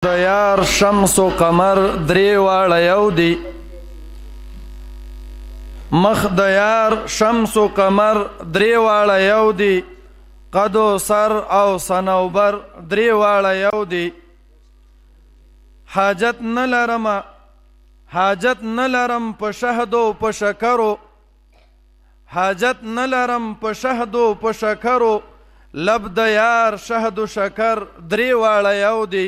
د یار شمس و قمر درې واړه یو دي. مخ د یار شمس و قمر درې واړه یو دي. قد و سر او صنوبر درې واړه یو دي. حاجت نه لرم په شهدو په شکرو، حاجت نه لرم په شهدو په شکرو. لب د یار شهد و شکر درې واړه یو دي.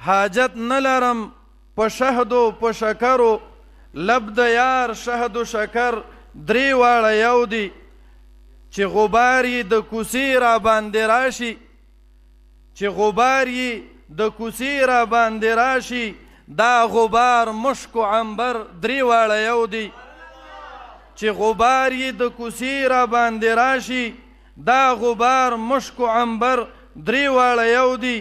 حاجت نه لرم په شهدو په شکرو، لب د یار شهد و شکر درې واړه یو دي. چې غبار یې د کوڅې را باندې راشي، چې غبار یې د کوڅې را باندې راشي، دا غبار مشک و عنبر درې واړه یو دي. چې غبار یې د کوڅې را باندې راشي، دا غبار مشک و عنبر درې واړه یو دي.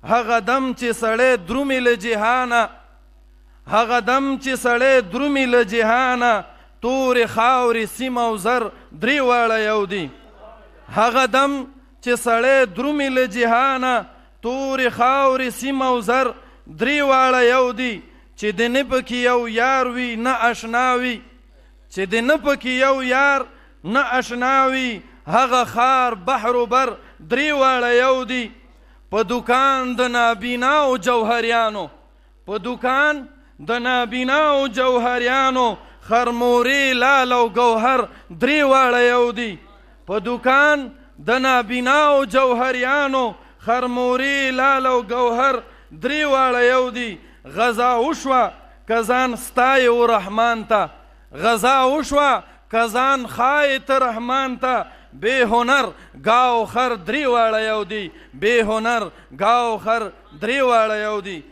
هغه دم چې سړی درومي له جهانه، هغه دم چې سړی درومي له جهانه، تورې خاورې سیمه او زر درې واړه یو دي. هغه دم چې سړی درومي له جهانه، تورې خاورې سیمه او زر درې واړه یو دي. چې د نه پکې یو یار وي نه اشنا وي، چې د نه پکې یو یار نه اشنا وي، هغه خار بحر و بر درې واړه یو دي. په دکان د نابیناو جوهریانو، په دکان د نابیناو جوهریانو، خرمورې لال او گوهر درې واړه یو دي. په دکان د نابیناو جوهریانو، خرمورې لال او گوهر درې واړه یو دي. غذا وشوه که ځان ستایې و رحمان ته، غذا وشوه که ځان ښایې ته رحمان ته. بے هنر گاو خر درې واړه یو دي، بے هنر گاو خر درې واړه یو دي.